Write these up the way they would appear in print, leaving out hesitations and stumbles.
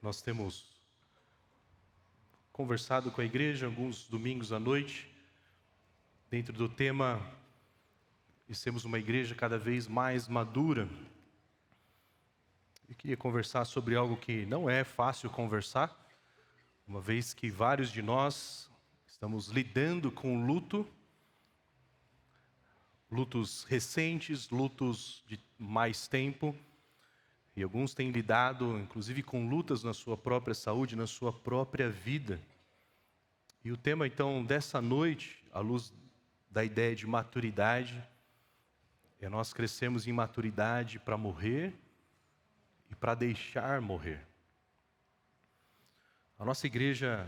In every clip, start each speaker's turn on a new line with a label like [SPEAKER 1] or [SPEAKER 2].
[SPEAKER 1] Nós temos conversado com a igreja alguns domingos à noite, dentro do tema de sermos uma igreja cada vez mais madura. Eu queria conversar sobre algo que não é fácil conversar, uma vez que vários de nós estamos lidando com lutos recentes, lutos de mais tempo, e alguns têm lidado, inclusive, com lutas na sua própria saúde, na sua própria vida. E o tema, então, dessa noite, à luz da ideia de maturidade, é nós crescemos em maturidade para morrer e para deixar morrer. A nossa igreja,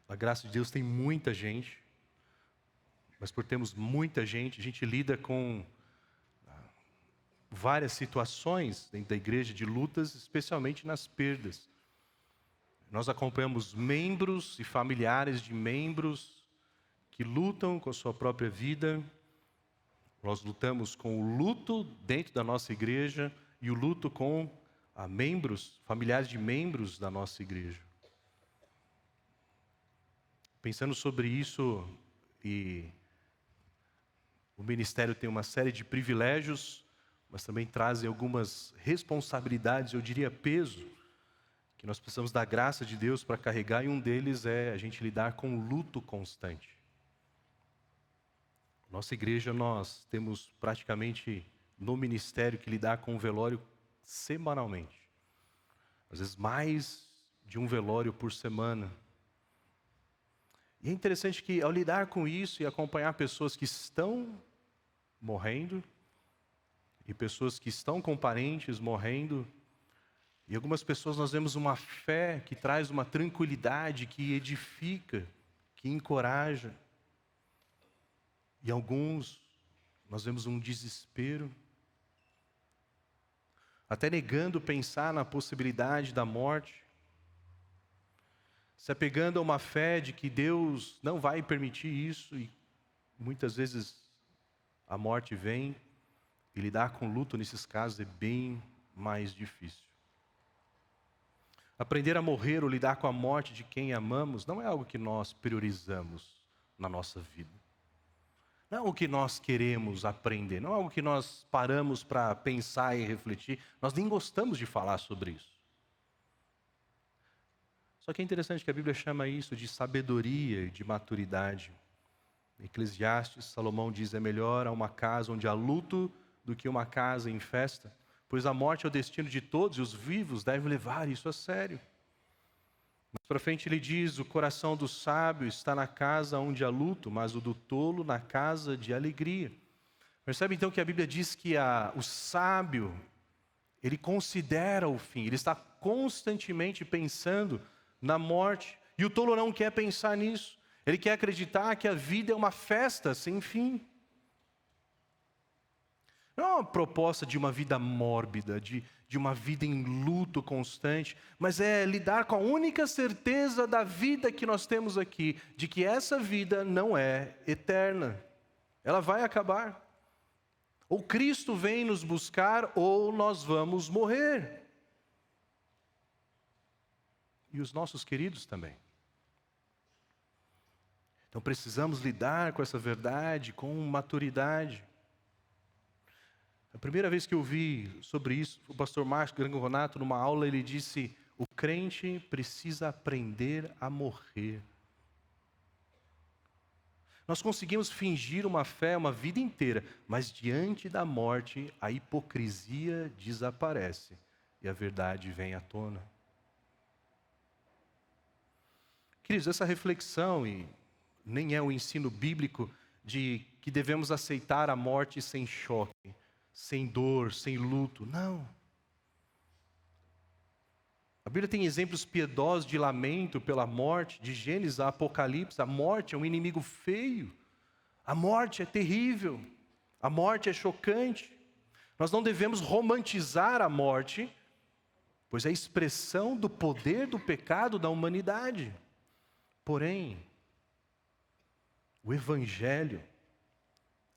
[SPEAKER 1] a graça de Deus, tem muita gente, mas por termos muita gente, a gente lida com várias situações dentro da igreja de lutas, especialmente nas perdas. Nós acompanhamos membros e familiares de membros que lutam com a sua própria vida. Nós lutamos com o luto dentro da nossa igreja e o luto com membros, familiares de membros da nossa igreja. Pensando sobre isso, e o ministério tem uma série de privilégios, mas também traz algumas responsabilidades, eu diria peso, que nós precisamos da graça de Deus para carregar, e um deles é a gente lidar com o luto constante. Nossa igreja, nós temos praticamente no ministério que lidar com o velório semanalmente. Às vezes mais de um velório por semana. E é interessante que ao lidar com isso e acompanhar pessoas que estão morrendo, e pessoas que estão com parentes morrendo, e algumas pessoas nós vemos uma fé que traz uma tranquilidade, que edifica, que encoraja. E alguns nós vemos um desespero, até negando pensar na possibilidade da morte, se apegando a uma fé de que Deus não vai permitir isso, e muitas vezes a morte vem, e lidar com luto nesses casos é bem mais difícil. Aprender a morrer ou lidar com a morte de quem amamos não é algo que nós priorizamos na nossa vida. Não é algo que nós queremos aprender, não é algo que nós paramos para pensar e refletir. Nós nem gostamos de falar sobre isso. Só que é interessante que a Bíblia chama isso de sabedoria e de maturidade. Em Eclesiastes, Salomão diz: é melhor uma casa onde há luto do que uma casa em festa, pois a morte é o destino de todos e os vivos devem levar isso a sério. Mais para frente ele diz: o coração do sábio está na casa onde há luto, mas o do tolo na casa de alegria. Percebe então que a Bíblia diz que o sábio, ele considera o fim, ele está constantemente pensando na morte, e o tolo não quer pensar nisso, ele quer acreditar que a vida é uma festa sem fim. Não é uma proposta de uma vida mórbida, de uma vida em luto constante, mas é lidar com a única certeza da vida que nós temos aqui, de que essa vida não é eterna, ela vai acabar. Ou Cristo vem nos buscar, ou nós vamos morrer. E os nossos queridos também. Então precisamos lidar com essa verdade com maturidade. A primeira vez que eu vi sobre isso, o pastor Márcio Grangonato, numa aula, ele disse: o crente precisa aprender a morrer. Nós conseguimos fingir uma fé uma vida inteira, mas diante da morte, a hipocrisia desaparece e a verdade vem à tona. Queridos, essa reflexão, e nem é o ensino bíblico de que devemos aceitar a morte sem choque, sem dor, sem luto. Não. A Bíblia tem exemplos piedosos de lamento pela morte, de Gênesis a Apocalipse. A morte é um inimigo feio. A morte é terrível. A morte é chocante. Nós não devemos romantizar a morte, pois é a expressão do poder do pecado da humanidade. Porém, o Evangelho,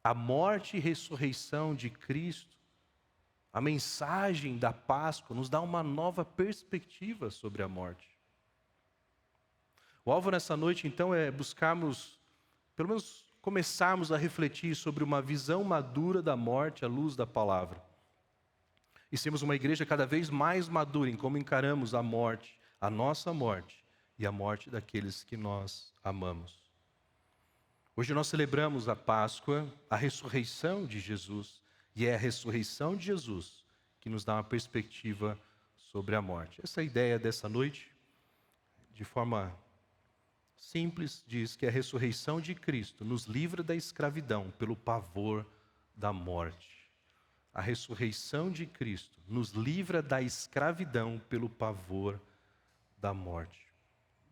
[SPEAKER 1] a morte e ressurreição de Cristo, A mensagem da Páscoa nos dá uma nova perspectiva sobre a morte. O alvo nessa noite, então, é buscarmos, pelo menos começarmos a refletir sobre uma visão madura da morte à luz da palavra. E sermos uma igreja cada vez mais madura em como encaramos a morte, a nossa morte e a morte daqueles que nós amamos. Hoje nós celebramos a Páscoa, a ressurreição de Jesus, e é a ressurreição de Jesus que nos dá uma perspectiva sobre a morte. Essa é a ideia dessa noite, de forma simples, diz que a ressurreição de Cristo nos livra da escravidão pelo pavor da morte. A ressurreição de Cristo nos livra da escravidão pelo pavor da morte.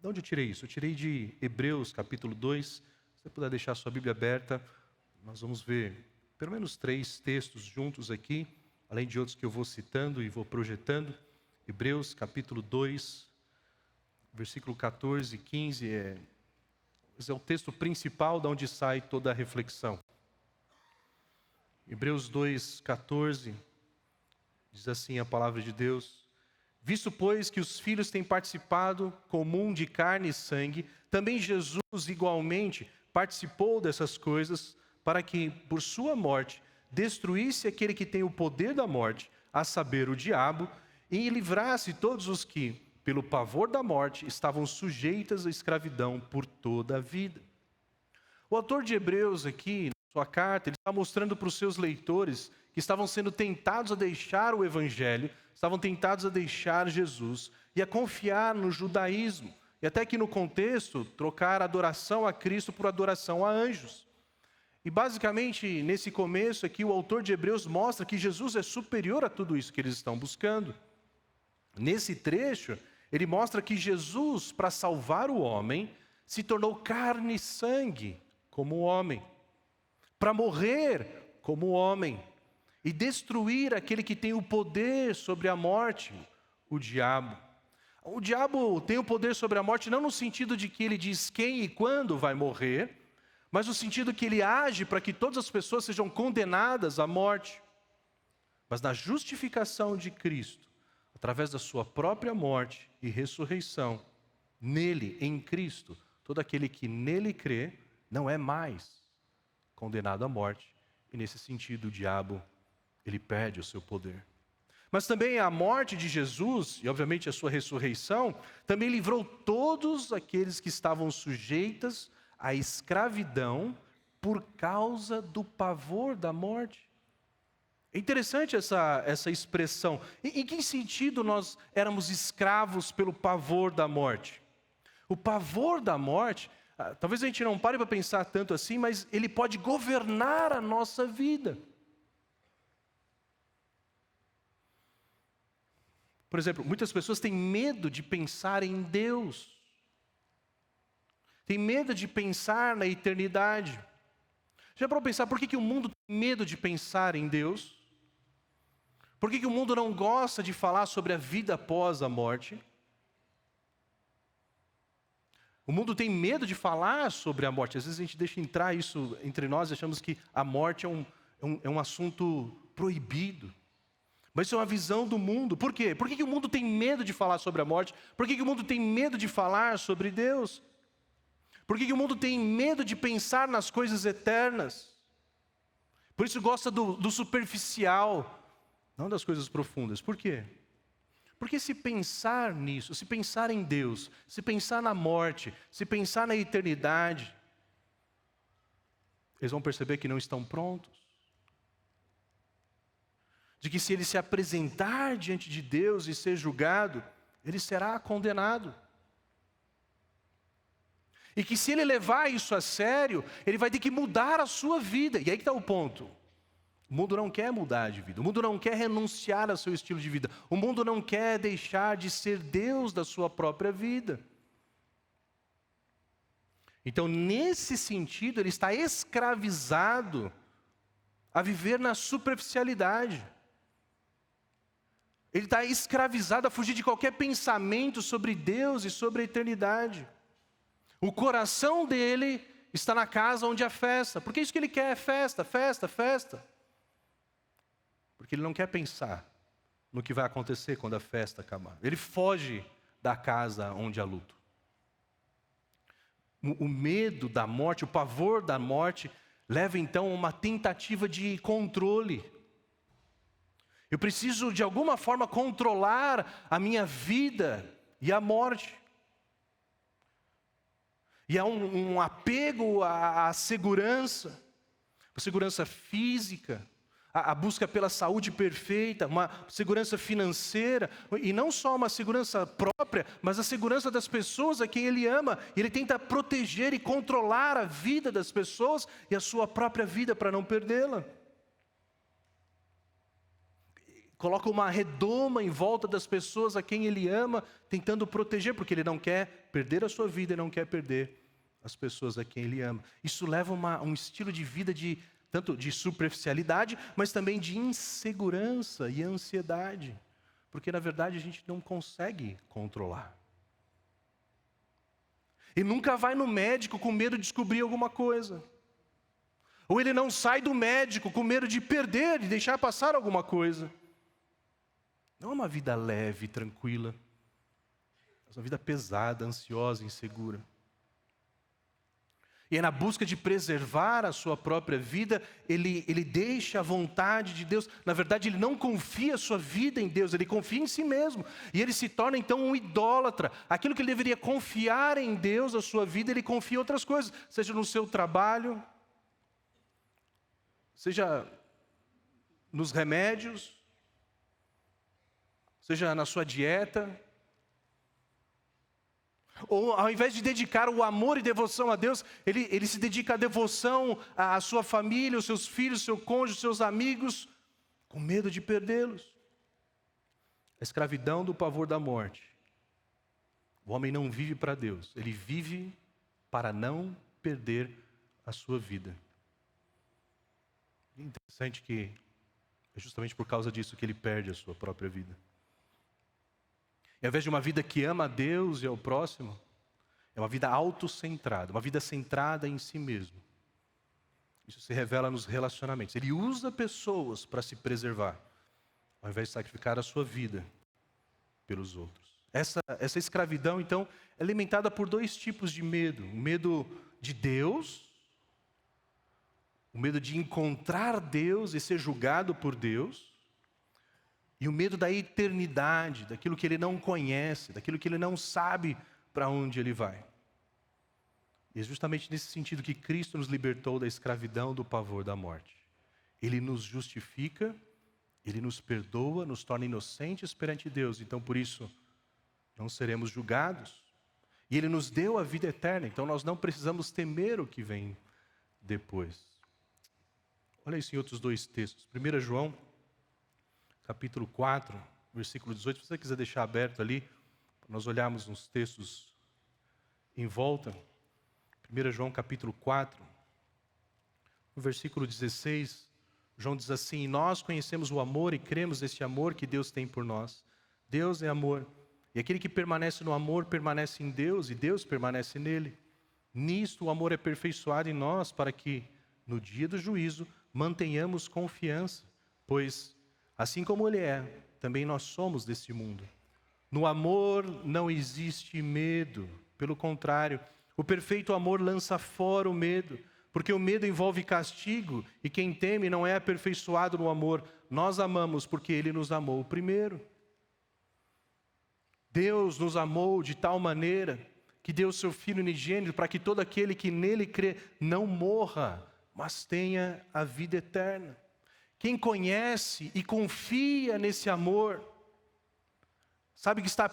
[SPEAKER 1] De onde eu tirei isso? Eu tirei de Hebreus capítulo 2. Se você puder deixar sua Bíblia aberta, nós vamos ver pelo menos 3 textos juntos aqui, além de outros que eu vou citando e vou projetando. Hebreus capítulo 2, versículo 14 e 15 é o texto principal de onde sai toda a reflexão. Hebreus 2, 14, diz assim a palavra de Deus: visto, pois, que os filhos têm participado comum de carne e sangue, também Jesus igualmente participou dessas coisas, para que, por sua morte, destruísse aquele que tem o poder da morte, a saber, o diabo, e livrasse todos os que, pelo pavor da morte, estavam sujeitos à escravidão por toda a vida. O autor de Hebreus aqui, na sua carta, ele está mostrando para os seus leitores que estavam sendo tentados a deixar o Evangelho, estavam tentados a deixar Jesus e a confiar no judaísmo, e até que no contexto, trocar adoração a Cristo por adoração a anjos. E basicamente, nesse começo aqui, o autor de Hebreus mostra que Jesus é superior a tudo isso que eles estão buscando. Nesse trecho, ele mostra que Jesus, para salvar o homem, se tornou carne e sangue como homem, para morrer como homem e destruir aquele que tem o poder sobre a morte, o diabo. O diabo tem o poder sobre a morte não no sentido de que ele diz quem e quando vai morrer, mas no sentido que ele age para que todas as pessoas sejam condenadas à morte. Mas na justificação de Cristo, através da sua própria morte e ressurreição, nele, em Cristo, todo aquele que nele crê, não é mais condenado à morte. E nesse sentido, o diabo, ele perde o seu poder. Mas também a morte de Jesus, e obviamente a sua ressurreição, também livrou todos aqueles que estavam sujeitos à escravidão por causa do pavor da morte. É interessante essa expressão. Em que sentido nós éramos escravos pelo pavor da morte? O pavor da morte, talvez a gente não pare para pensar tanto assim, mas ele pode governar a nossa vida. Por exemplo, muitas pessoas têm medo de pensar em Deus. Tem medo de pensar na eternidade. Já parou para pensar por que o mundo tem medo de pensar em Deus? Por que o mundo não gosta de falar sobre a vida após a morte? O mundo tem medo de falar sobre a morte. Às vezes a gente deixa entrar isso entre nós e achamos que a morte é um assunto proibido. Mas isso é uma visão do mundo. Por quê? Por que o mundo tem medo de falar sobre a morte? Por que o mundo tem medo de falar sobre Deus? Por que o mundo tem medo de pensar nas coisas eternas? Por isso gosta do superficial, não das coisas profundas. Por quê? Porque se pensar nisso, se pensar em Deus, se pensar na morte, se pensar na eternidade, eles vão perceber que não estão prontos. De que se ele se apresentar diante de Deus e ser julgado, ele será condenado. E que se ele levar isso a sério, ele vai ter que mudar a sua vida. E aí que está o ponto. O mundo não quer mudar de vida. O mundo não quer renunciar ao seu estilo de vida. O mundo não quer deixar de ser Deus da sua própria vida. Então, nesse sentido, ele está escravizado a viver na superficialidade. Ele está escravizado a fugir de qualquer pensamento sobre Deus e sobre a eternidade. O coração dele está na casa onde há festa. Porque isso que ele quer é festa, festa, festa. porque ele não quer pensar no que vai acontecer quando a festa acabar. Ele foge da casa onde há luto. O medo da morte, o pavor da morte, leva então a uma tentativa de controle. Eu preciso de alguma forma controlar a minha vida e a morte. E há um apego à segurança física, a busca pela saúde perfeita, uma segurança financeira, e não só uma segurança própria, mas a segurança das pessoas a quem ele ama. E ele tenta proteger e controlar a vida das pessoas e a sua própria vida para não perdê-la. Coloca uma redoma em volta das pessoas a quem ele ama, tentando proteger, porque ele não quer perder a sua vida e não quer perder as pessoas a quem ele ama. Isso leva a um estilo de vida tanto de superficialidade, mas também de insegurança e ansiedade, porque na verdade a gente não consegue controlar. E nunca vai no médico com medo de descobrir alguma coisa. Ou ele não sai do médico com medo de perder, de deixar passar alguma coisa. Não é uma vida leve, tranquila, mas uma vida pesada, ansiosa, insegura. E é na busca de preservar a sua própria vida, ele deixa a vontade de Deus. Na verdade, ele não confia a sua vida em Deus, ele confia em si mesmo. E ele se torna então um idólatra. Aquilo que ele deveria confiar em Deus, a sua vida, ele confia em outras coisas. Seja no seu trabalho, seja nos remédios, seja na sua dieta. Ou ao invés de dedicar o amor e devoção a Deus, ele se dedica à devoção à sua família, aos seus filhos, ao seu cônjuge, aos seus amigos, com medo de perdê-los. A escravidão do pavor da morte. O homem não vive para Deus, ele vive para não perder a sua vida. É interessante que é justamente por causa disso que ele perde a sua própria vida. E ao invés de uma vida que ama a Deus e ao próximo, é uma vida autocentrada, uma vida centrada em si mesmo. Isso se revela nos relacionamentos. Ele usa pessoas para se preservar, ao invés de sacrificar a sua vida pelos outros. Essa escravidão, então, é alimentada por dois tipos de medo. O medo de Deus, o medo de encontrar Deus e ser julgado por Deus, e o medo da eternidade, daquilo que ele não conhece, daquilo que ele não sabe para onde ele vai. E é justamente nesse sentido que Cristo nos libertou da escravidão do pavor da morte. Ele nos justifica, ele nos perdoa, nos torna inocentes perante Deus. Então, por isso, não seremos julgados. E ele nos deu a vida eterna, então nós não precisamos temer o que vem depois. Olha isso em outros dois textos. 1 João, capítulo 4, versículo 18. Se você quiser deixar aberto ali, para nós olharmos uns textos em volta. 1 João, capítulo 4, no versículo 16, João diz assim: nós conhecemos o amor e cremos nesse amor que Deus tem por nós. Deus é amor. E aquele que permanece no amor, permanece em Deus, e Deus permanece nele. Nisto o amor é aperfeiçoado em nós, para que, no dia do juízo, mantenhamos confiança, pois, assim como Ele é, também nós somos desse mundo. No amor não existe medo, pelo contrário, o perfeito amor lança fora o medo, porque o medo envolve castigo, e quem teme não é aperfeiçoado no amor. Nós amamos porque Ele nos amou primeiro. Deus nos amou de tal maneira que deu o seu Filho unigênito para que todo aquele que nele crê não morra, mas tenha a vida eterna. Quem conhece e confia nesse amor, sabe que está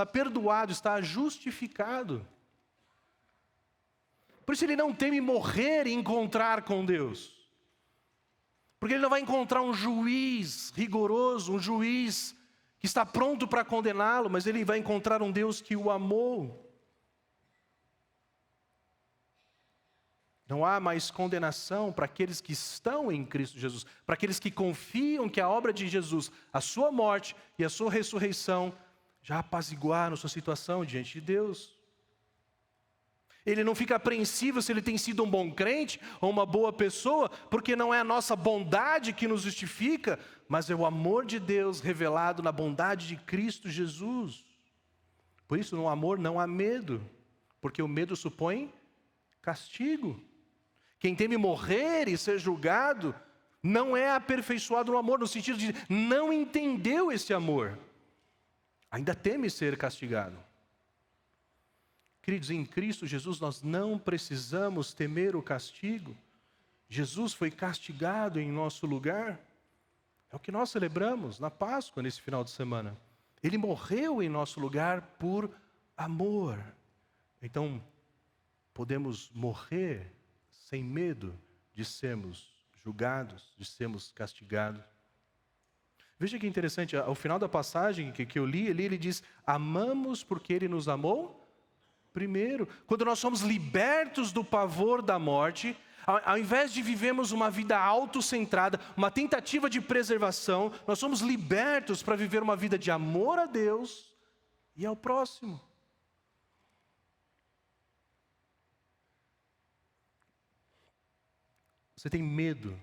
[SPEAKER 1] perdoado, está justificado. Por isso ele não teme morrer e encontrar com Deus. Porque ele não vai encontrar um juiz rigoroso, um juiz que está pronto para condená-lo, mas ele vai encontrar um Deus que o amou. Não há mais condenação para aqueles que estão em Cristo Jesus, para aqueles que confiam que a obra de Jesus, a sua morte e a sua ressurreição, já apaziguaram sua situação diante de Deus. Ele não fica apreensivo se ele tem sido um bom crente ou uma boa pessoa, porque não é a nossa bondade que nos justifica, mas é o amor de Deus revelado na bondade de Cristo Jesus. Por isso, no amor não há medo, porque o medo supõe castigo. Quem teme morrer e ser julgado não é aperfeiçoado no amor, no sentido de não entendeu esse amor. Ainda teme ser castigado. Queridos, em Cristo Jesus nós não precisamos temer o castigo. Jesus foi castigado em nosso lugar. É o que nós celebramos na Páscoa, nesse final de semana. Ele morreu em nosso lugar por amor. Então, podemos morrer sem medo de sermos julgados, de sermos castigados. Veja que interessante, ao final da passagem que eu li, ele diz: amamos porque ele nos amou primeiro. Quando nós somos libertos do pavor da morte, ao invés de vivermos uma vida autocentrada, uma tentativa de preservação, nós somos libertos para viver uma vida de amor a Deus e ao próximo. Você tem medo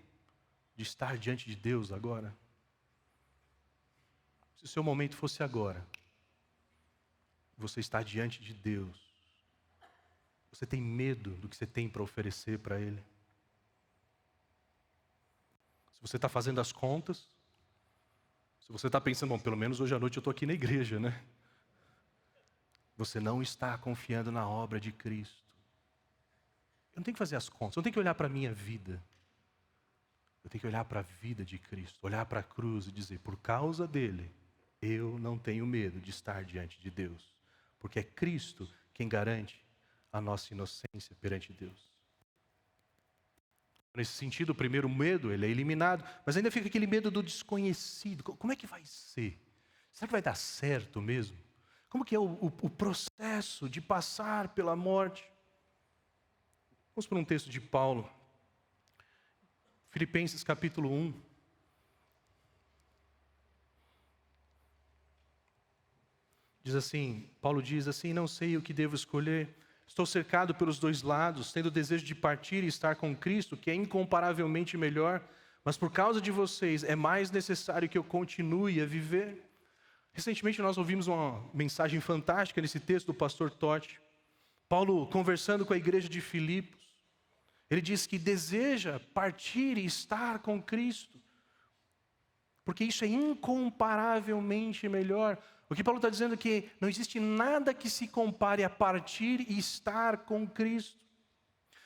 [SPEAKER 1] de estar diante de Deus agora? Se o seu momento fosse agora, você está diante de Deus, você tem medo do que você tem para oferecer para Ele? Se você está fazendo as contas, se você está pensando, bom, pelo menos hoje à noite eu estou aqui na igreja, né? Você não está confiando na obra de Cristo. Eu não tenho que fazer as contas, eu não tenho que olhar para a minha vida. Eu tenho que olhar para a vida de Cristo, olhar para a cruz e dizer, por causa dele, eu não tenho medo de estar diante de Deus. Porque é Cristo quem garante a nossa inocência perante Deus. Nesse sentido, o primeiro medo, ele é eliminado, mas ainda fica aquele medo do desconhecido. Como é que vai ser? Será que vai dar certo mesmo? Como que é o processo de passar pela morte? Vamos para um texto de Paulo. Filipenses capítulo 1. Diz assim, Paulo diz assim, não sei o que devo escolher. Estou cercado pelos dois lados, tendo o desejo de partir e estar com Cristo, que é incomparavelmente melhor. Mas por causa de vocês, é mais necessário que eu continue a viver. Recentemente nós ouvimos uma mensagem fantástica nesse texto do pastor Totti. Paulo conversando com a igreja de Filipos. Ele diz que deseja partir e estar com Cristo, porque isso é incomparavelmente melhor. O que Paulo está dizendo é que não existe nada que se compare a partir e estar com Cristo.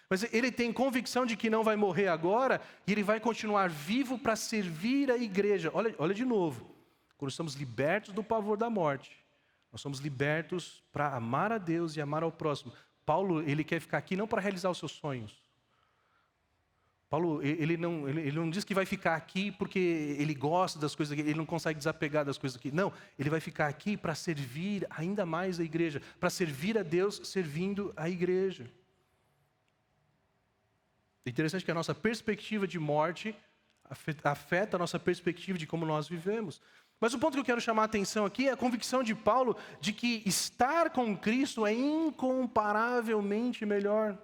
[SPEAKER 1] Mas ele tem convicção de que não vai morrer agora, e ele vai continuar vivo para servir a igreja. Olha de novo, quando estamos libertos do pavor da morte, nós somos libertos para amar a Deus e amar ao próximo. Paulo, ele quer ficar aqui não para realizar os seus sonhos. Paulo, ele não diz que vai ficar aqui porque ele gosta das coisas aqui, ele não consegue desapegar das coisas aqui. Não, ele vai ficar aqui para servir ainda mais a igreja, para servir a Deus servindo a igreja. É interessante que a nossa perspectiva de morte afeta a nossa perspectiva de como nós vivemos. Mas o ponto que eu quero chamar a atenção aqui é a convicção de Paulo de que estar com Cristo é incomparavelmente melhor.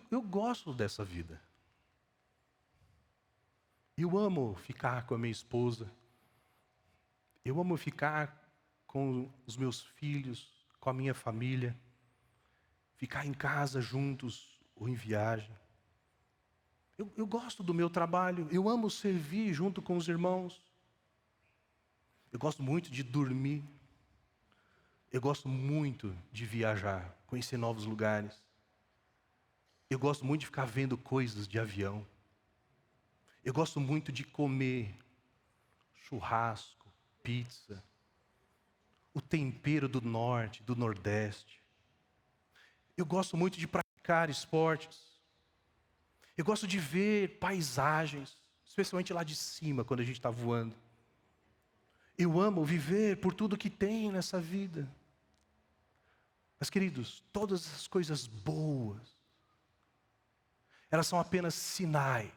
[SPEAKER 1] Eu gosto dessa vida. Eu amo ficar com a minha esposa. Eu amo ficar com os meus filhos, com a minha família. Ficar em casa juntos ou em viagem. Eu gosto do meu trabalho. Eu amo servir junto com os irmãos. Eu gosto muito de dormir. Eu gosto muito de viajar, conhecer novos lugares. Eu gosto muito de ficar vendo coisas de avião. Eu gosto muito de comer churrasco, pizza, o tempero do norte, do nordeste. Eu gosto muito de praticar esportes. Eu gosto de ver paisagens, especialmente lá de cima, quando a gente está voando. Eu amo viver por tudo que tem nessa vida. Mas, queridos, todas as coisas boas, elas são apenas sinais.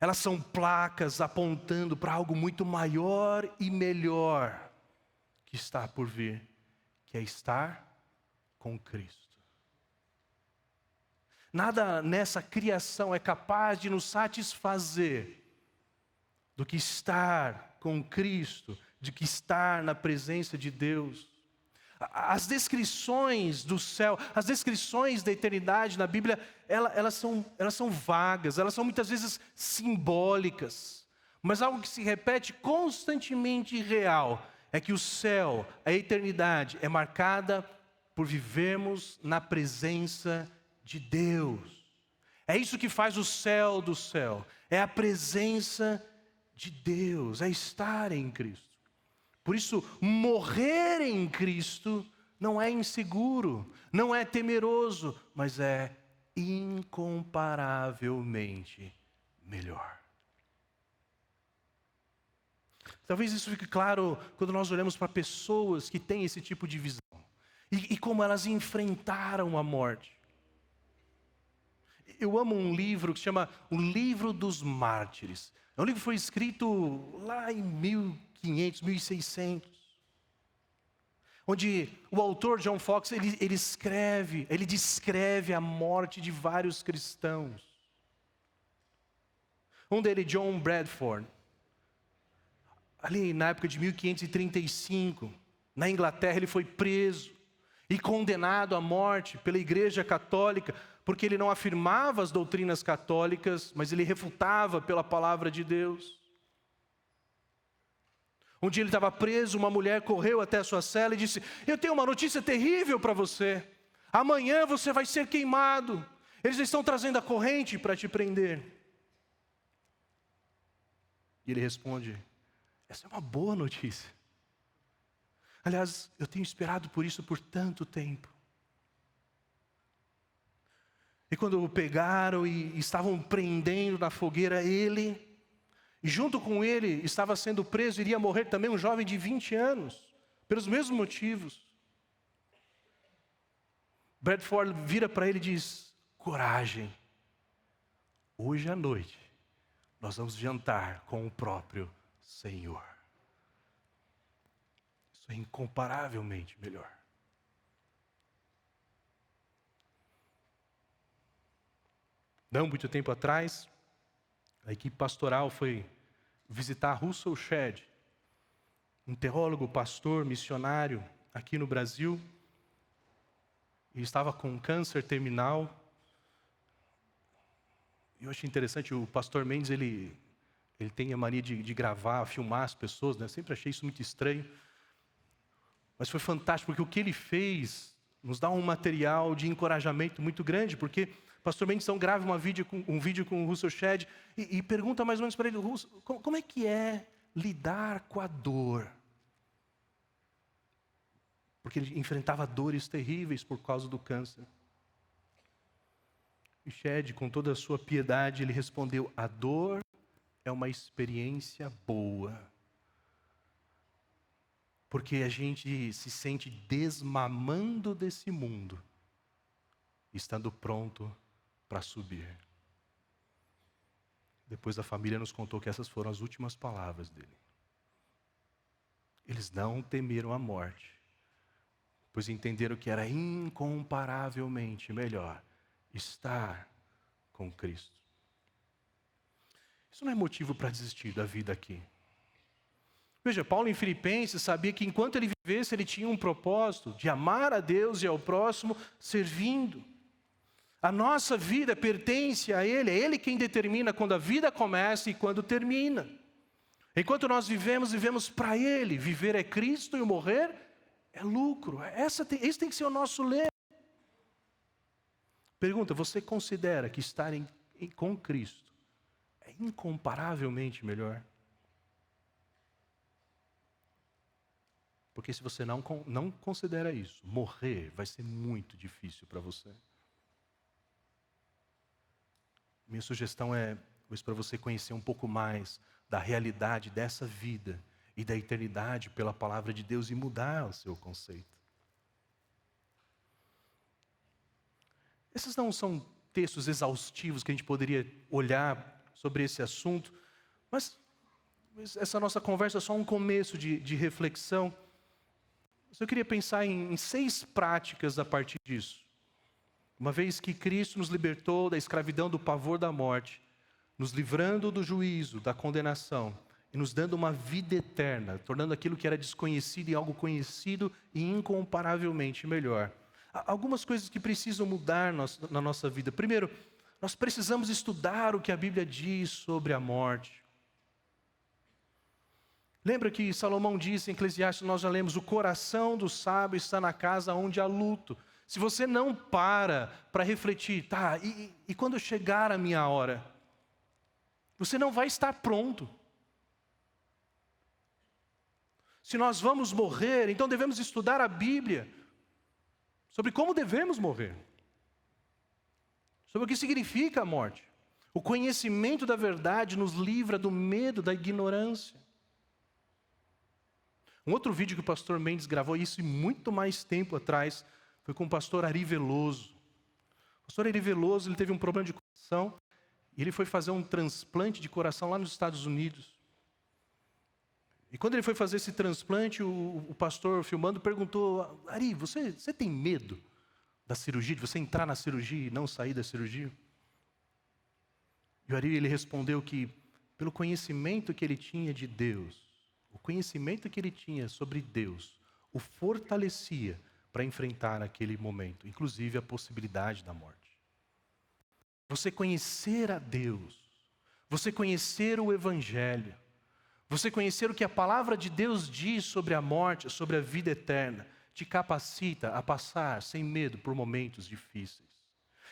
[SPEAKER 1] Elas são placas apontando para algo muito maior e melhor que está por vir, que é estar com Cristo. Nada nessa criação é capaz de nos satisfazer do que estar com Cristo, de que estar na presença de Deus. As descrições do céu, as descrições da eternidade na Bíblia, elas são vagas, elas são muitas vezes simbólicas. Mas algo que se repete constantemente e real é que o céu, a eternidade, é marcada por vivermos na presença de Deus. É isso que faz o céu do céu, é a presença de Deus, é estar em Cristo. Por isso, morrer em Cristo não é inseguro, não é temeroso, mas é incomparavelmente melhor. Talvez isso fique claro quando nós olhamos para pessoas que têm esse tipo de visão e como elas enfrentaram a morte. Eu amo um livro que se chama O Livro dos Mártires. É um livro que foi escrito lá em 1500, 1600. Onde o autor John Foxe, ele descreve a morte de vários cristãos. Um deles, John Bradford, ali na época de 1535, na Inglaterra, ele foi preso e condenado à morte pela Igreja Católica, porque ele não afirmava as doutrinas católicas, mas ele refutava pela palavra de Deus. Um dia ele estava preso, uma mulher correu até a sua cela e disse: eu tenho uma notícia terrível para você. Amanhã você vai ser queimado. Eles estão trazendo a corrente para te prender. E ele responde: essa é uma boa notícia. Aliás, eu tenho esperado por isso por tanto tempo. E quando o pegaram e estavam prendendo na fogueira ele, e junto com ele estava sendo preso, iria morrer também um jovem de 20 anos, pelos mesmos motivos. Bradford vira para ele e diz: coragem, hoje à noite nós vamos jantar com o próprio Senhor. Isso é incomparavelmente melhor. Não muito tempo atrás, a equipe pastoral foi visitar Russell Shedd, um teólogo, pastor, missionário aqui no Brasil. Ele estava com câncer terminal. E eu achei interessante, o pastor Mendes, ele tem a mania de gravar, filmar as pessoas, né? Eu sempre achei isso muito estranho. Mas foi fantástico, porque o que ele fez nos dá um material de encorajamento muito grande, porque o pastor Mendes então grava um vídeo com o Russell Shedd e pergunta mais ou menos para ele: Russell, como é que é lidar com a dor? Porque ele enfrentava dores terríveis por causa do câncer. E Shedd, com toda a sua piedade, ele respondeu: a dor é uma experiência boa. Porque a gente se sente desmamando desse mundo, estando pronto para subir. Depois a família nos contou que essas foram as últimas palavras dele. Eles não temeram a morte, pois entenderam que era incomparavelmente melhor estar com Cristo. Isso não é motivo para desistir da vida aqui. Veja, Paulo em Filipenses sabia que enquanto ele vivesse, ele tinha um propósito de amar a Deus e ao próximo servindo. A nossa vida pertence a Ele, é Ele quem determina quando a vida começa e quando termina. Enquanto nós vivemos para Ele. Viver é Cristo e o morrer é lucro. Esse tem que ser o nosso lema. Pergunta: você considera que estar com Cristo é incomparavelmente melhor? Porque se você não considera isso, morrer vai ser muito difícil para você. Minha sugestão é para você conhecer um pouco mais da realidade dessa vida e da eternidade pela palavra de Deus e mudar o seu conceito. Esses não são textos exaustivos que a gente poderia olhar sobre esse assunto, mas essa nossa conversa é só um começo de reflexão. Mas eu queria pensar em 6 práticas a partir disso. Uma vez que Cristo nos libertou da escravidão, do pavor da morte, nos livrando do juízo, da condenação, e nos dando uma vida eterna, tornando aquilo que era desconhecido em algo conhecido e incomparavelmente melhor. Há algumas coisas que precisam mudar na nossa vida. Primeiro, nós precisamos estudar o que a Bíblia diz sobre a morte. Lembra que Salomão disse em Eclesiastes, nós já lemos, o coração do sábio está na casa onde há luto. Se você não para refletir, e quando chegar a minha hora? Você não vai estar pronto. Se nós vamos morrer, então devemos estudar a Bíblia sobre como devemos morrer. Sobre o que significa a morte. O conhecimento da verdade nos livra do medo, da ignorância. Um outro vídeo que o pastor Mendes gravou, isso muito mais tempo atrás, foi com o pastor Ari Veloso. O pastor Ari Veloso, ele teve um problema de coração, e ele foi fazer um transplante de coração lá nos Estados Unidos. E quando ele foi fazer esse transplante, o pastor filmando perguntou, Ari, você tem medo da cirurgia, de você entrar na cirurgia e não sair da cirurgia? E o Ari, ele respondeu que, pelo conhecimento que ele tinha de Deus, o conhecimento que ele tinha sobre Deus, o fortalecia para enfrentar aquele momento, inclusive a possibilidade da morte. Você conhecer a Deus, você conhecer o Evangelho, você conhecer o que a palavra de Deus diz sobre a morte, sobre a vida eterna, te capacita a passar sem medo por momentos difíceis.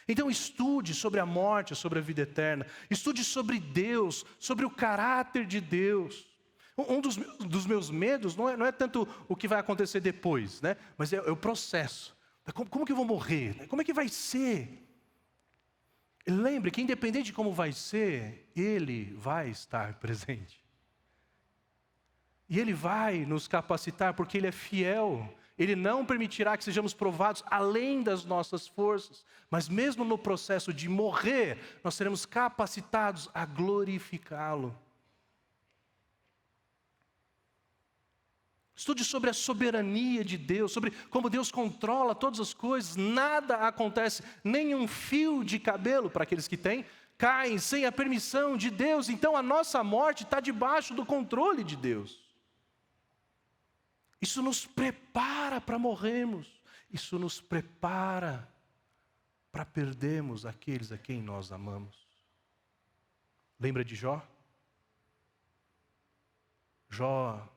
[SPEAKER 1] Então estude sobre a morte, sobre a vida eterna, estude sobre Deus, sobre o caráter de Deus. Um dos meus medos não é tanto o que vai acontecer depois, né? Mas é o processo. Como que eu vou morrer? Como é que vai ser? Lembre que independente de como vai ser, Ele vai estar presente. E Ele vai nos capacitar porque Ele é fiel. Ele não permitirá que sejamos provados além das nossas forças. Mas mesmo no processo de morrer, nós seremos capacitados a glorificá-lo. Estude sobre a soberania de Deus, sobre como Deus controla todas as coisas. Nada acontece, nem um fio de cabelo, para aqueles que têm, caem sem a permissão de Deus. Então a nossa morte está debaixo do controle de Deus. Isso nos prepara para morrermos. Isso nos prepara para perdermos aqueles a quem nós amamos. Lembra de Jó? Jó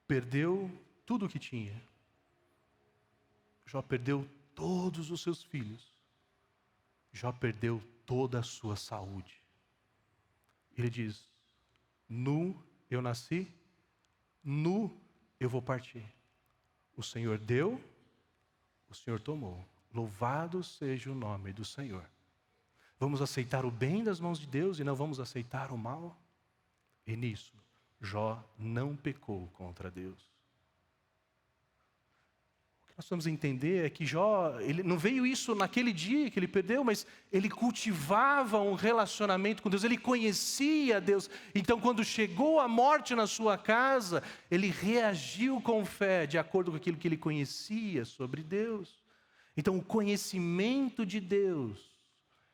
[SPEAKER 1] perdeu tudo o que tinha. Jó perdeu todos os seus filhos. Jó perdeu toda a sua saúde. Ele diz, nu eu nasci, nu eu vou partir. O Senhor deu, o Senhor tomou. Louvado seja o nome do Senhor. Vamos aceitar o bem das mãos de Deus e não vamos aceitar o mal? E nisso, Jó não pecou contra Deus. O que nós vamos entender é que Jó, ele não veio isso naquele dia que ele perdeu, mas ele cultivava um relacionamento com Deus, ele conhecia Deus. Então, quando chegou a morte na sua casa, ele reagiu com fé, de acordo com aquilo que ele conhecia sobre Deus. Então, o conhecimento de Deus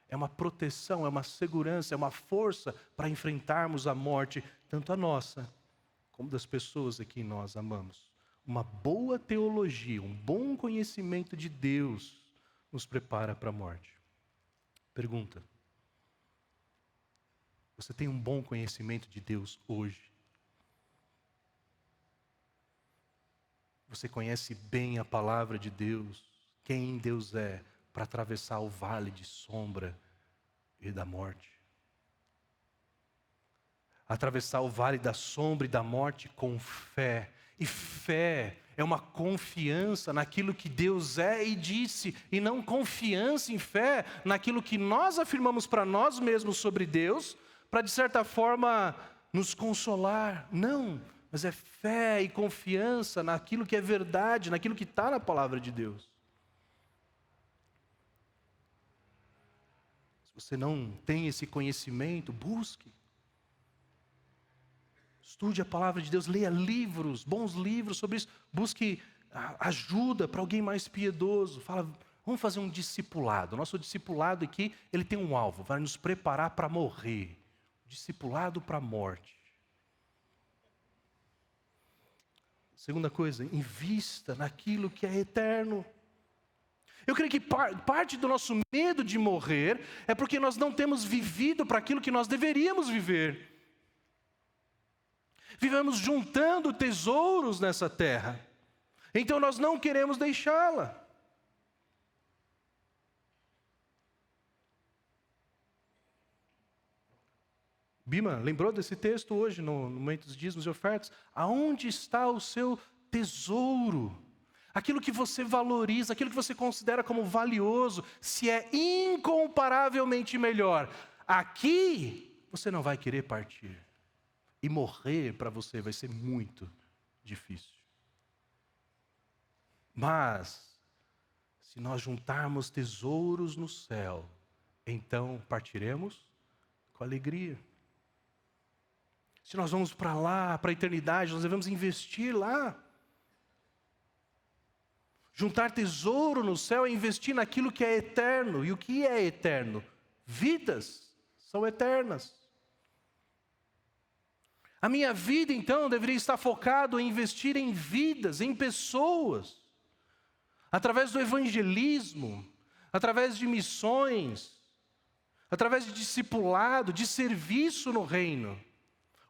[SPEAKER 1] é uma proteção, é uma segurança, é uma força para enfrentarmos a morte, tanto a nossa, como das pessoas a quem nós amamos. Uma boa teologia, um bom conhecimento de Deus nos prepara para a morte. Pergunta: você tem um bom conhecimento de Deus hoje? Você conhece bem a palavra de Deus? Quem Deus é para atravessar o vale de sombra e da morte? Atravessar o vale da sombra e da morte com fé. E fé é uma confiança naquilo que Deus é e disse, e não confiança em fé naquilo que nós afirmamos para nós mesmos sobre Deus, para de certa forma nos consolar. Não, mas é fé e confiança naquilo que é verdade, naquilo que está na palavra de Deus. Se você não tem esse conhecimento, busque. Estude a palavra de Deus, leia livros, bons livros sobre isso. Busque ajuda para alguém mais piedoso. Fala, vamos fazer um discipulado. Nosso discipulado aqui, ele tem um alvo, vai nos preparar para morrer. Discipulado para a morte. Segunda coisa, invista naquilo que é eterno. Eu creio que parte do nosso medo de morrer é porque nós não temos vivido para aquilo que nós deveríamos viver. Vivemos juntando tesouros nessa terra. Então nós não queremos deixá-la. Bima, lembrou desse texto hoje, no momento dos dízimos e ofertas? Aonde está o seu tesouro? Aquilo que você valoriza, aquilo que você considera como valioso, se é incomparavelmente melhor. Aqui, você não vai querer partir. E morrer para você vai ser muito difícil. Mas, se nós juntarmos tesouros no céu, então partiremos com alegria. Se nós vamos para lá, para a eternidade, nós devemos investir lá. Juntar tesouro no céu é investir naquilo que é eterno. E o que é eterno? Vidas são eternas. A minha vida, então, deveria estar focado em investir em vidas, em pessoas. Através do evangelismo, através de missões, através de discipulado, de serviço no reino.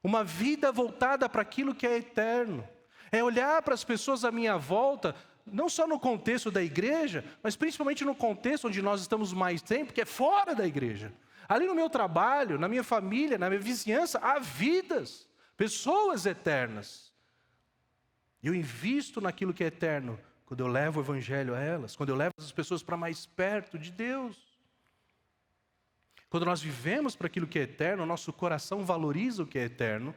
[SPEAKER 1] Uma vida voltada para aquilo que é eterno. É olhar para as pessoas à minha volta, não só no contexto da igreja, mas principalmente no contexto onde nós estamos mais tempo, que é fora da igreja. Ali no meu trabalho, na minha família, na minha vizinhança, há vidas, pessoas eternas. Eu invisto naquilo que é eterno, quando eu levo o evangelho a elas, quando eu levo as pessoas para mais perto de Deus. Quando nós vivemos para aquilo que é eterno, nosso coração valoriza o que é eterno,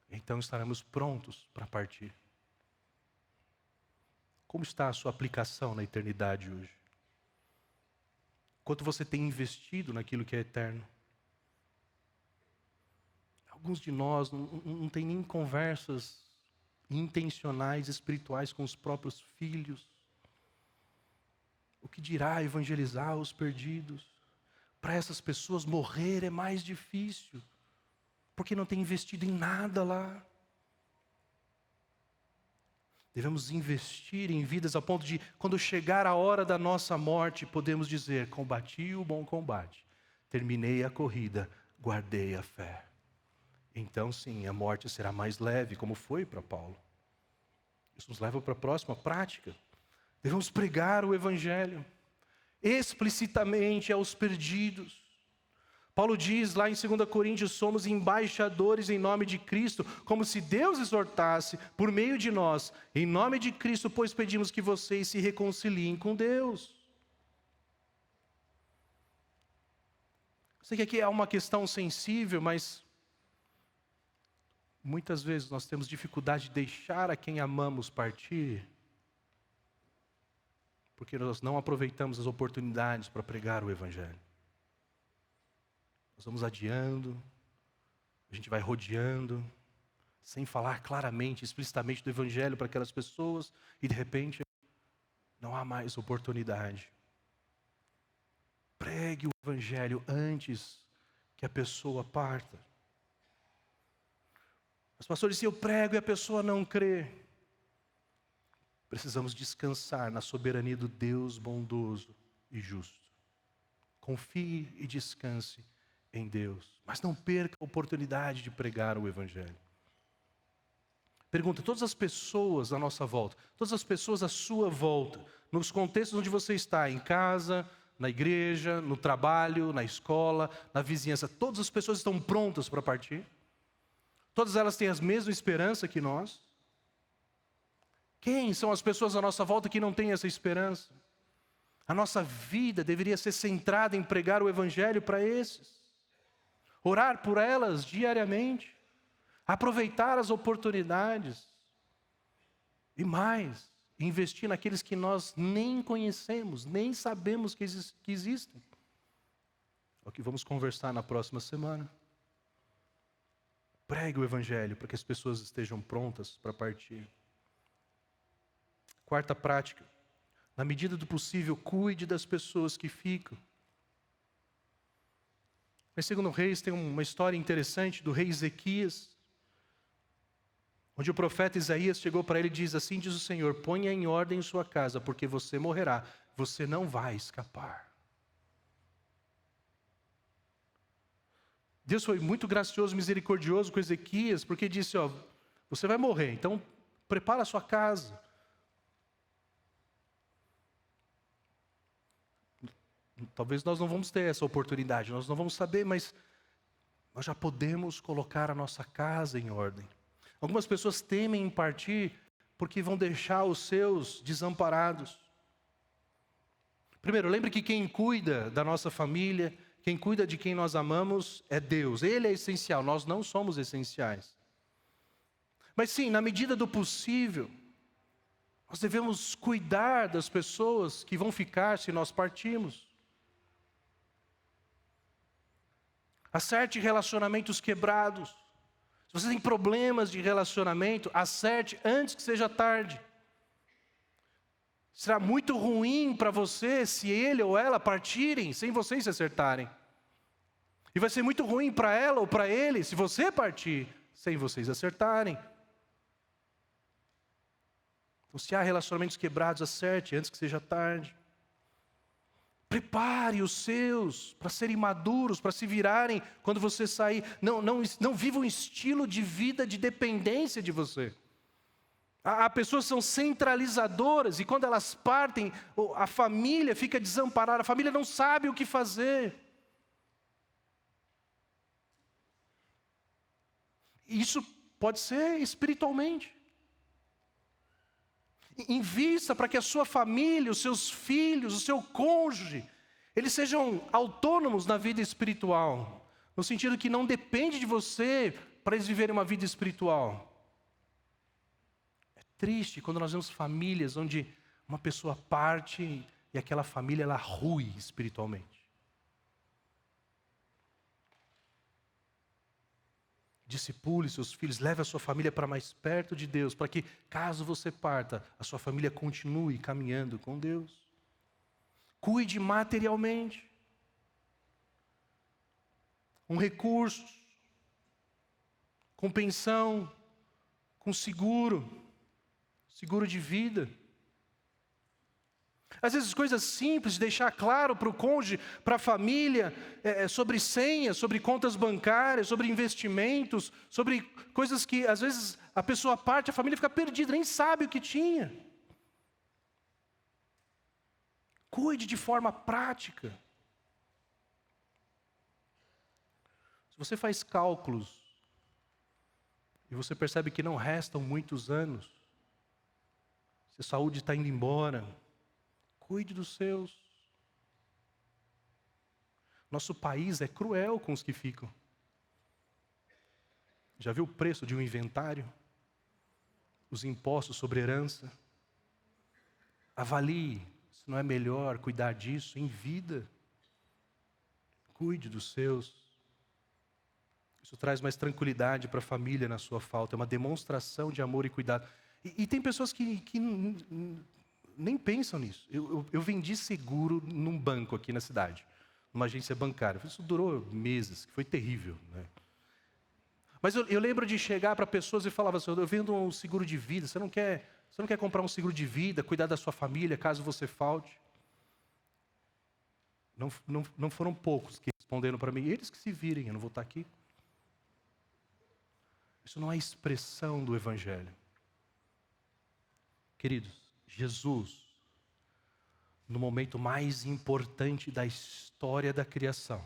[SPEAKER 1] então estaremos prontos para partir. Como está a sua aplicação na eternidade hoje? Quanto você tem investido naquilo que é eterno? Alguns de nós não têm nem conversas intencionais, espirituais com os próprios filhos. O que dirá evangelizar os perdidos? Para essas pessoas morrer é mais difícil, porque não tem investido em nada lá. Devemos investir em vidas a ponto de, quando chegar a hora da nossa morte, podemos dizer: combati o bom combate, terminei a corrida, guardei a fé. Então sim, a morte será mais leve, como foi para Paulo. Isso nos leva para a próxima prática. Devemos pregar o evangelho explicitamente aos perdidos. Paulo diz lá em 2 Coríntios, somos embaixadores em nome de Cristo, como se Deus exortasse por meio de nós. Em nome de Cristo, pois pedimos que vocês se reconciliem com Deus. Sei que aqui é uma questão sensível, mas muitas vezes nós temos dificuldade de deixar a quem amamos partir, porque nós não aproveitamos as oportunidades para pregar o evangelho. Nós vamos adiando, a gente vai rodeando, sem falar claramente, explicitamente do evangelho para aquelas pessoas, e de repente não há mais oportunidade. Pregue o evangelho antes que a pessoa parta. Os pastores dizem, eu prego e a pessoa não crê. Precisamos descansar na soberania do Deus bondoso e justo. Confie e descanse em Deus, mas não perca a oportunidade de pregar o evangelho. Pergunta, todas as pessoas à nossa volta, todas as pessoas à sua volta, nos contextos onde você está, em casa, na igreja, no trabalho, na escola, na vizinhança, todas as pessoas estão prontas para partir? Todas elas têm a mesma esperança que nós? Quem são as pessoas à nossa volta que não têm essa esperança? A nossa vida deveria ser centrada em pregar o evangelho para esses. Orar por elas diariamente. Aproveitar as oportunidades. E mais, investir naqueles que nós nem conhecemos, nem sabemos que existem. É o que vamos conversar na próxima semana. Pregue o evangelho para que as pessoas estejam prontas para partir. Quarta prática: na medida do possível, cuide das pessoas que ficam. Em 2 Reis tem uma história interessante do rei Ezequias, onde o profeta Isaías chegou para ele e diz: assim diz o Senhor, ponha em ordem sua casa, porque você morrerá, você não vai escapar. Deus foi muito gracioso, misericordioso com Ezequias, porque disse: ó, você vai morrer, então prepara a sua casa. Talvez nós não vamos ter essa oportunidade, nós não vamos saber, mas nós já podemos colocar a nossa casa em ordem. Algumas pessoas temem em partir porque vão deixar os seus desamparados. Primeiro, lembre que quem cuida da nossa família, quem cuida de quem nós amamos é Deus. Ele é essencial, nós não somos essenciais. Mas sim, na medida do possível, nós devemos cuidar das pessoas que vão ficar se nós partirmos. Acerte relacionamentos quebrados. Se você tem problemas de relacionamento, acerte antes que seja tarde. Será muito ruim para você se ele ou ela partirem sem vocês se acertarem. E vai ser muito ruim para ela ou para ele se você partir sem vocês acertarem. Então, se há relacionamentos quebrados, acerte antes que seja tarde. Prepare os seus para serem maduros, para se virarem quando você sair. Não viva um estilo de vida de dependência de você. Há pessoas que são centralizadoras e quando elas partem, a família fica desamparada, a família não sabe o que fazer. Isso pode ser espiritualmente. Invista para que a sua família, os seus filhos, o seu cônjuge, eles sejam autônomos na vida espiritual. No sentido que não depende de você para eles viverem uma vida espiritual. É triste quando nós vemos famílias onde uma pessoa parte e aquela família ela rui espiritualmente. Discipule seus filhos, leve a sua família para mais perto de Deus, para que, caso você parta, a sua família continue caminhando com Deus. Cuide materialmente. Com recursos, com pensão, com seguro de vida. Às vezes coisas simples, deixar claro para o cônjuge, para a família, sobre senhas, sobre contas bancárias, sobre investimentos, sobre coisas que às vezes a pessoa parte, a família fica perdida, nem sabe o que tinha. Cuide de forma prática. Se você faz cálculos e você percebe que não restam muitos anos, se a saúde está indo embora, cuide dos seus. Nosso país é cruel com os que ficam. Já viu o preço de um inventário? Os impostos sobre herança? Avalie se não é melhor cuidar disso em vida. Cuide dos seus. Isso traz mais tranquilidade para a família na sua falta. É uma demonstração de amor e cuidado. E tem pessoas que nem pensam nisso. Eu vendi seguro num banco aqui na cidade, numa agência bancária. Isso durou meses, foi terrível, né? Mas eu lembro de chegar para pessoas e falava assim: eu vendo um seguro de vida, você não quer comprar um seguro de vida, cuidar da sua família caso você falte? Não foram poucos que responderam para mim, eles que se virem, eu não vou estar aqui. Isso não é expressão do Evangelho. Queridos, Jesus, no momento mais importante da história da criação,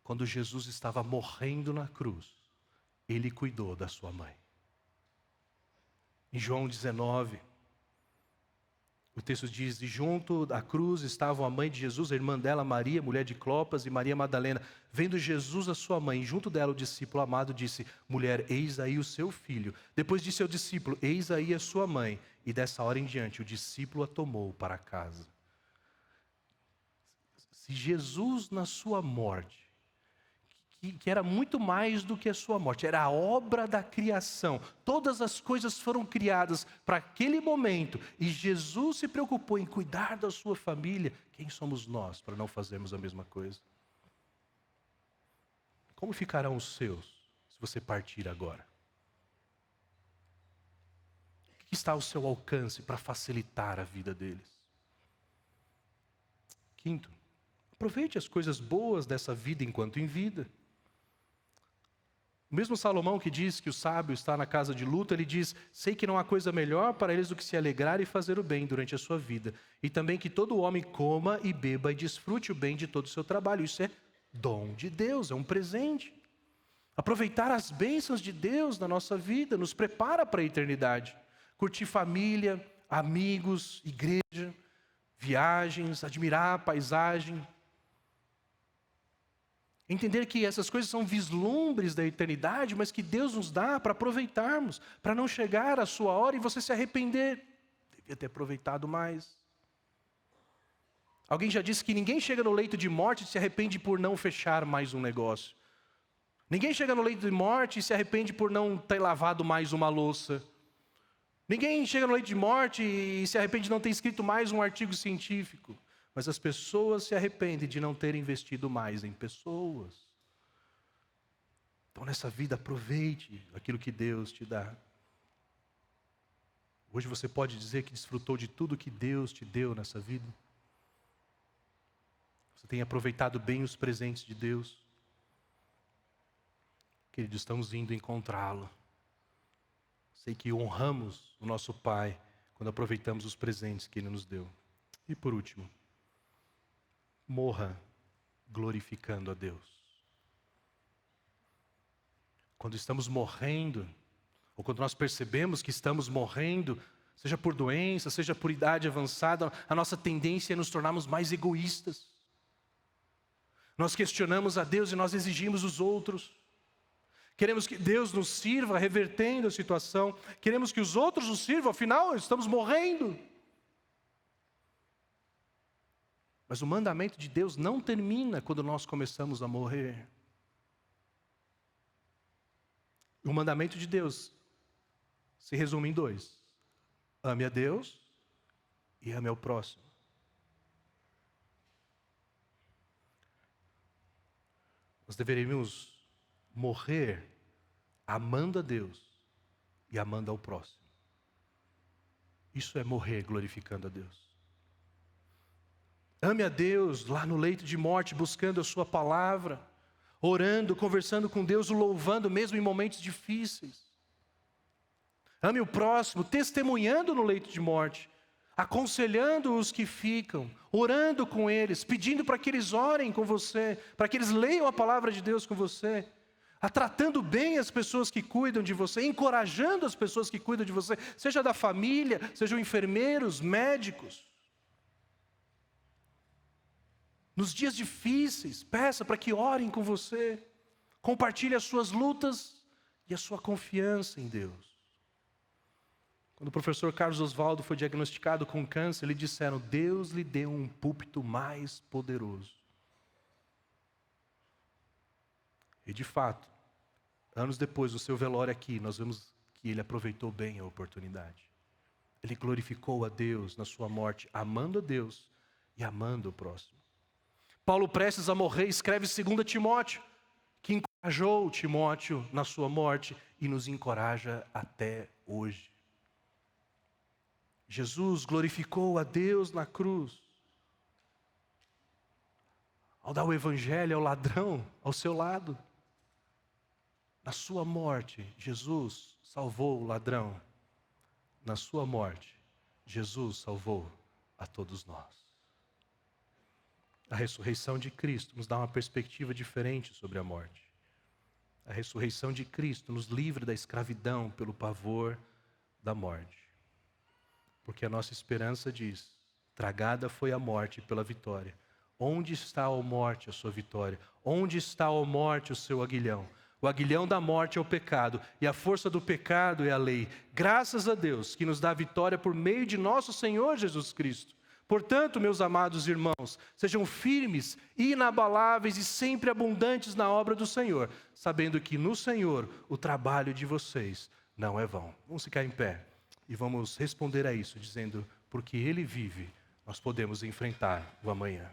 [SPEAKER 1] quando Jesus estava morrendo na cruz, Ele cuidou da sua mãe. Em João 19, o texto diz: e junto à cruz estavam a mãe de Jesus, a irmã dela, Maria, mulher de Clopas, e Maria Madalena. Vendo Jesus a sua mãe, junto dela o discípulo amado disse: mulher, eis aí o seu filho. Depois disse ao discípulo: eis aí a sua mãe. E dessa hora em diante o discípulo a tomou para casa. Se Jesus na sua morte, que era muito mais do que a sua morte, era a obra da criação. Todas as coisas foram criadas para aquele momento, e Jesus se preocupou em cuidar da sua família. Quem somos nós para não fazermos a mesma coisa? Como ficarão os seus se você partir agora? O que está ao seu alcance para facilitar a vida deles? Quinto, aproveite as coisas boas dessa vida enquanto em vida. O mesmo Salomão que diz que o sábio está na casa de luto, ele diz: sei que não há coisa melhor para eles do que se alegrar e fazer o bem durante a sua vida. E também que todo homem coma e beba e desfrute o bem de todo o seu trabalho. Isso é dom de Deus, é um presente. Aproveitar as bênçãos de Deus na nossa vida nos prepara para a eternidade. Curtir família, amigos, igreja, viagens, admirar a paisagem. Entender que essas coisas são vislumbres da eternidade, mas que Deus nos dá para aproveitarmos, para não chegar a sua hora e você se arrepender. Devia ter aproveitado mais. Alguém já disse que ninguém chega no leito de morte e se arrepende por não fechar mais um negócio. Ninguém chega no leito de morte e se arrepende por não ter lavado mais uma louça. Ninguém chega no leito de morte e se arrepende de não ter escrito mais um artigo científico. Mas as pessoas se arrependem de não terem investido mais em pessoas. Então nessa vida aproveite aquilo que Deus te dá. Hoje você pode dizer que desfrutou de tudo que Deus te deu nessa vida? Você tem aproveitado bem os presentes de Deus? Queridos, estamos indo encontrá-lo. Sei que honramos o nosso Pai quando aproveitamos os presentes que Ele nos deu. E por último, morra glorificando a Deus. Quando estamos morrendo, ou quando nós percebemos que estamos morrendo, seja por doença, seja por idade avançada, a nossa tendência é nos tornarmos mais egoístas. Nós questionamos a Deus e nós exigimos os outros. Queremos que Deus nos sirva revertendo a situação. Queremos que os outros nos sirvam, afinal estamos morrendo. Mas o mandamento de Deus não termina quando nós começamos a morrer. O mandamento de Deus se resume em dois: ame a Deus e ame ao próximo. Nós deveríamos morrer amando a Deus e amando ao próximo. Isso é morrer glorificando a Deus. Ame a Deus lá no leito de morte, buscando a sua palavra, orando, conversando com Deus, o louvando mesmo em momentos difíceis. Ame o próximo, testemunhando no leito de morte, aconselhando os que ficam, orando com eles, pedindo para que eles orem com você, para que eles leiam a palavra de Deus com você, tratando bem as pessoas que cuidam de você, encorajando as pessoas que cuidam de você, seja da família, sejam enfermeiros, médicos. Nos dias difíceis, peça para que orem com você, compartilhe as suas lutas e a sua confiança em Deus. Quando o professor Carlos Oswaldo foi diagnosticado com câncer, lhe disseram: Deus lhe deu um púlpito mais poderoso. E de fato, anos depois do seu velório aqui, nós vemos que ele aproveitou bem a oportunidade. Ele glorificou a Deus na sua morte, amando a Deus e amando o próximo. Paulo, prestes a morrer, escreve 2 Timóteo, que encorajou Timóteo na sua morte e nos encoraja até hoje. Jesus glorificou a Deus na cruz, ao dar o evangelho ao ladrão ao seu lado. Na sua morte, Jesus salvou o ladrão. Na sua morte, Jesus salvou a todos nós. A ressurreição de Cristo nos dá uma perspectiva diferente sobre a morte. A ressurreição de Cristo nos livra da escravidão pelo pavor da morte. Porque a nossa esperança diz: tragada foi a morte pela vitória. Onde está, ó morte, a sua vitória? Onde está, ó morte, o seu aguilhão? O aguilhão da morte é o pecado, e a força do pecado é a lei. Graças a Deus que nos dá a vitória por meio de nosso Senhor Jesus Cristo. Portanto, meus amados irmãos, sejam firmes, inabaláveis e sempre abundantes na obra do Senhor, sabendo que no Senhor o trabalho de vocês não é vão. Vamos ficar em pé e vamos responder a isso, dizendo, porque Ele vive, nós podemos enfrentar o amanhã.